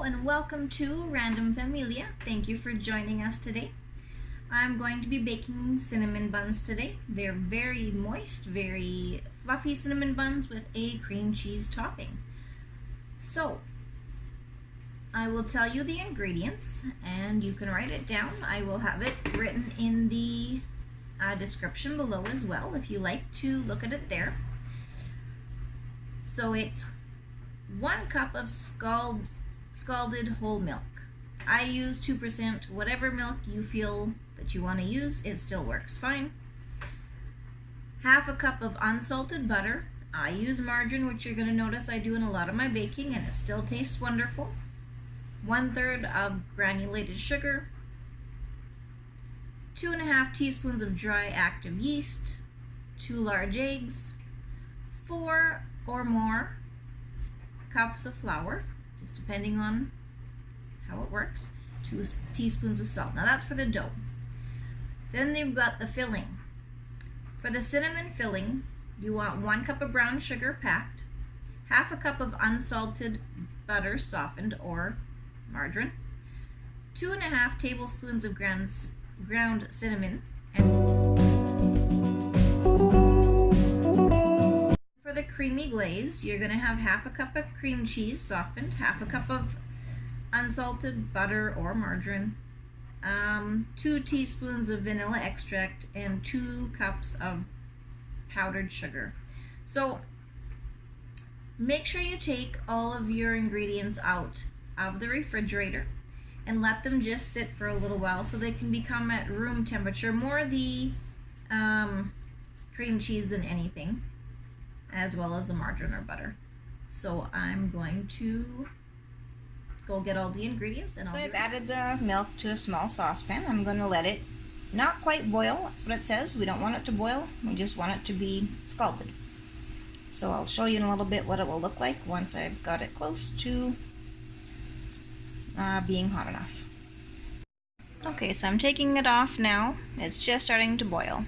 and welcome to Random Familia. Thank you for joining us today. I'm going to be baking cinnamon buns today. They're very moist, very fluffy cinnamon buns with a cream cheese topping. So, I will tell you the ingredients and you can write it down. I will have it written in the description below as well if you like to look at it there. So it's 1 cup of scalded whole milk. I use 2%, whatever milk you feel that you want to use, it still works fine. 1/2 cup of unsalted butter. I use margarine, which you're going to notice I do in a lot of my baking, and it still tastes wonderful. 1/3 of granulated sugar. 2.5 teaspoons of dry active yeast. 2 large eggs. 4 or more cups of flour, just depending on how it works. 2 teaspoons of salt. Now that's for the dough. Then they've got the filling. For the cinnamon filling, you want 1 cup of brown sugar packed, 1/2 cup of unsalted butter softened or margarine, 2.5 tablespoons of ground cinnamon, and for the creamy glaze, you're going to have 1/2 cup of cream cheese softened, 1/2 cup of unsalted butter or margarine, 2 teaspoons of vanilla extract, and 2 cups of powdered sugar. So make sure you take all of your ingredients out of the refrigerator and let them just sit for a little while so they can become at room temperature, more the cream cheese than anything, as well as the margarine or butter. So I'm going to go get all the ingredients. And I've added the milk to a small saucepan. I'm going to let it not quite boil. That's what it says. We don't want it to boil. We just want it to be scalded. So I'll show you in a little bit what it will look like once I've got it close to being hot enough. Okay, so I'm taking it off now. It's just starting to boil.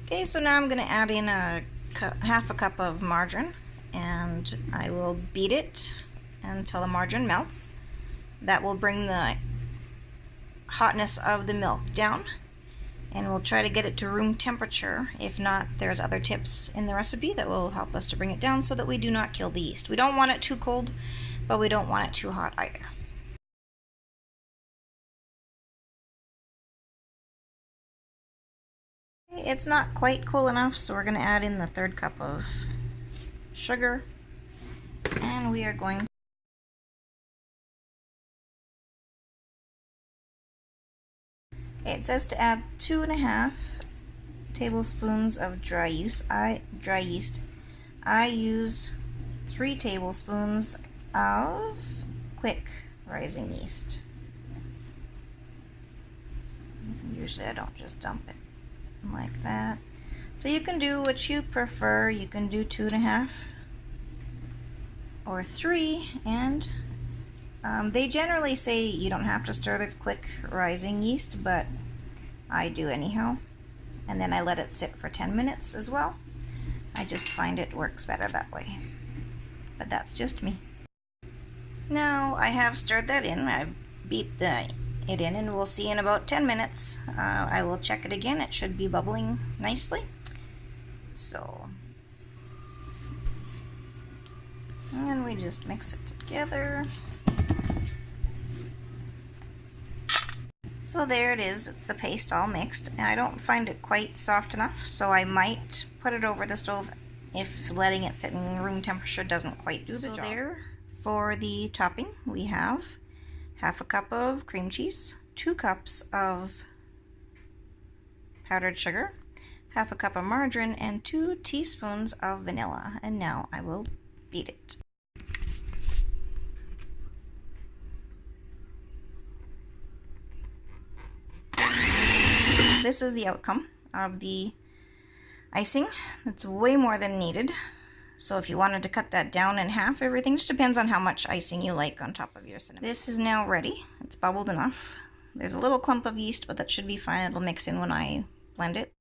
Okay, so now I'm going to add in 1/2 cup of margarine, and I will beat it until the margarine melts. That will bring the hotness of the milk down, and we'll try to get it to room temperature. If not, there's other tips in the recipe that will help us to bring it down so that we do not kill the yeast. We don't want it too cold, but we don't want it too hot either. It's not quite cool enough, so we're going to add in the 1/3 cup of sugar, and we are going it says to add 2.5 tablespoons of dry yeast. I use 3 tablespoons of quick rising yeast. Usually I don't just dump it like that. So you can do what you prefer. You can do 2.5 or 3, and they generally say you don't have to stir the quick rising yeast, but I do anyhow. And then I let it sit for 10 minutes as well. I just find it works better that way. But that's just me. Now I have stirred that in. I've beat it in, and we'll see in about 10 minutes. I will check it again. It should be bubbling nicely. So, and we just mix it together. So there it is. It's the paste all mixed. I don't find it quite soft enough, so I might put it over the stove if letting it sit in room temperature doesn't quite do the job. So there, for the topping, we have 1/2 cup of cream cheese, 2 cups of powdered sugar, 1/2 cup of margarine, and 2 teaspoons of vanilla. And now I will beat it. This is the outcome of the icing. It's way more than needed. So if you wanted to cut that down in half, everything just depends on how much icing you like on top of your cinnamon. This is now ready. It's bubbled enough. There's a little clump of yeast, but that should be fine. It'll mix in when I blend it.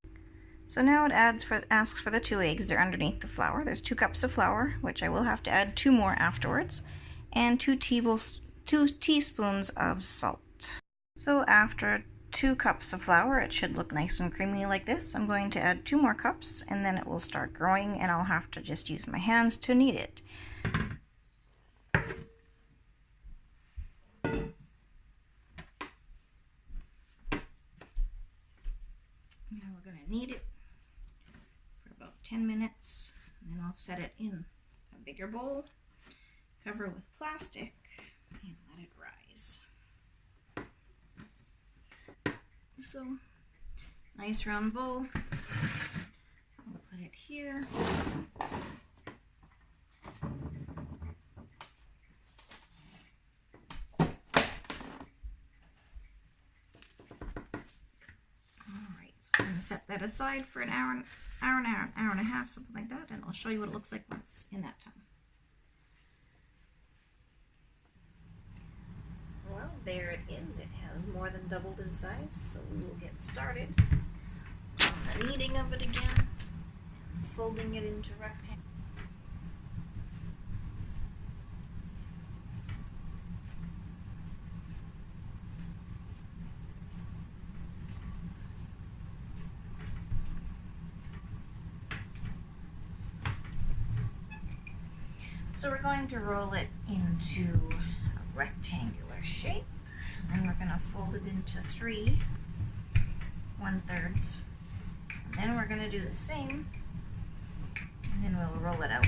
So now it asks for the 2 eggs. They're underneath the flour. There's 2 cups of flour, which I will have to add 2 more afterwards, and 2 2 teaspoons of salt. So after 2 cups of flour, it should look nice and creamy like this. I'm going to add 2 more cups and then it will start growing and I'll have to just use my hands to knead it. Now we're going to knead it for about 10 minutes and then I'll set it in a bigger bowl, cover with plastic, and let it rise. So, nice round bowl. I'll put it here. Alright, so I'm going to set that aside for an hour and a half, something like that, and I'll show you what it looks like once in that time. Well, there it is. It has more than doubled in size, so we will get started on the kneading of it again and folding it into rectangles. So we're going to roll it into a rectangular shape, and we're going to fold it into 3 1/3. And then we're going to do the same, and then we'll roll it out.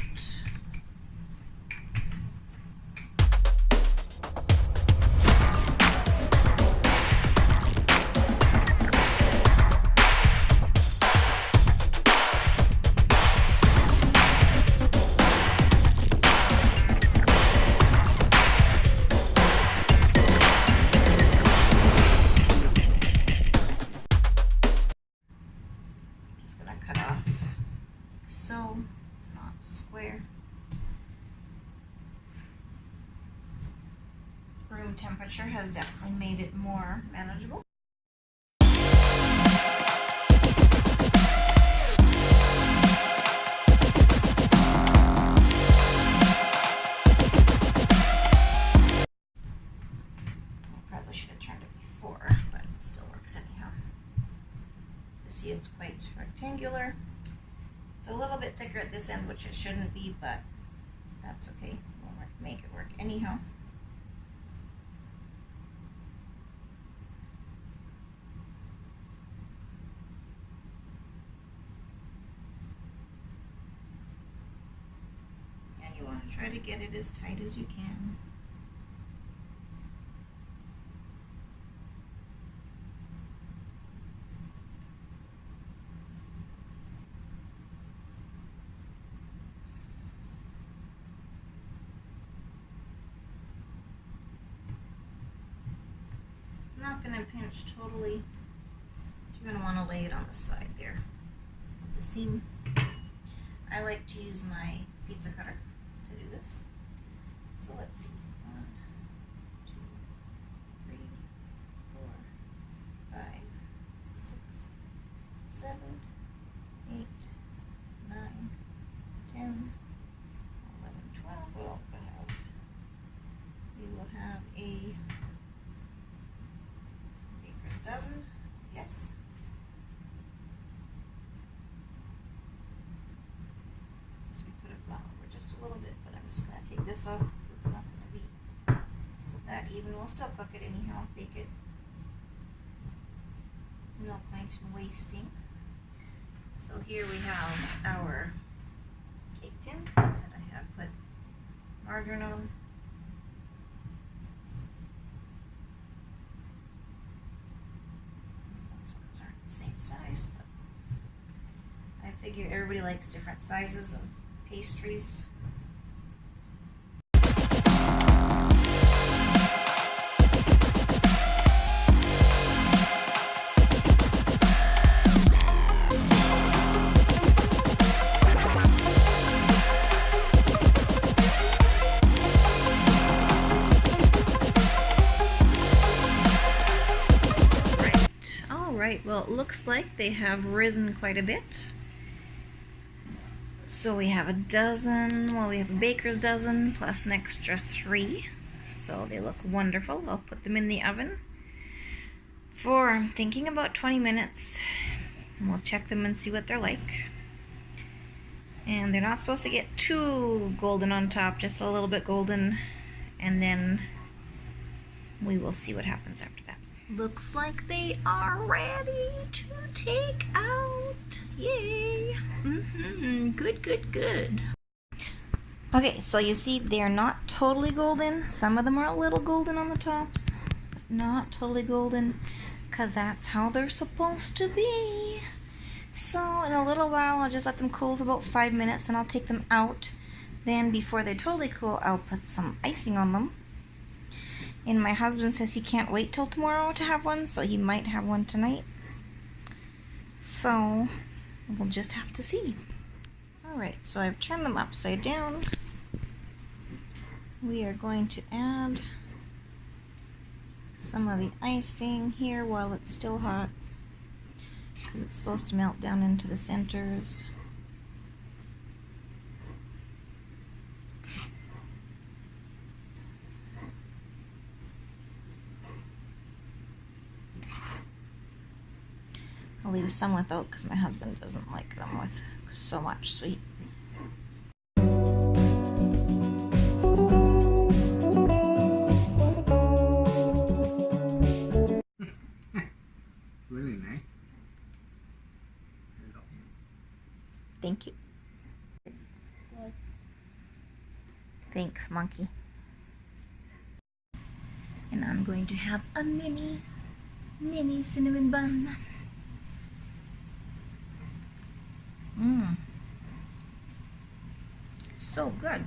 So it's not square. Room temperature has definitely made it more manageable. I probably should have turned it before, but it still works anyhow. So see, it's quite rectangular. It's a little bit thicker at this end, which it shouldn't be, but that's okay. We'll make it work anyhow. And you want to try to get it as tight as you can. Not going to pinch totally. You're going to want to lay it on the side there, the seam. I like to use my pizza cutter to do this. So let's see. 1, 2, 3, 4, 5, 6, 7, 8, 9, 10, 11, 12. Well, we will have a dozen, yes. So we could have gone over just a little bit, but I'm just going to take this off because it's not going to be that even. We'll still cook it anyhow, bake it. No point in wasting. So here we have our cake tin that I have put margarine on. Same size, but I figure everybody likes different sizes of pastries. Right, well, it looks like they have risen quite a bit. So we have a dozen, well, we have a baker's dozen plus an extra 3. So they look wonderful. I'll put them in the oven for, I'm thinking, about 20 minutes. And we'll check them and see what they're like. And they're not supposed to get too golden on top, just a little bit golden. And then we will see what happens after that. Looks like they are ready to take out. Yay! Good, good, good. Okay, so you see they're not totally golden. Some of them are a little golden on the tops, but not totally golden, because that's how they're supposed to be. So in a little while, I'll just let them cool for about 5 minutes, and I'll take them out. Then before they totally cool, I'll put some icing on them. And my husband says he can't wait till tomorrow to have one, so he might have one tonight. So we'll just have to see. Alright, so I've turned them upside down. We are going to add some of the icing here while it's still hot, because it's supposed to melt down into the centers. I'll leave some without because my husband doesn't like them with so much sweet. Really nice. Thank you. Thanks, monkey. And I'm going to have a mini cinnamon bun. So good.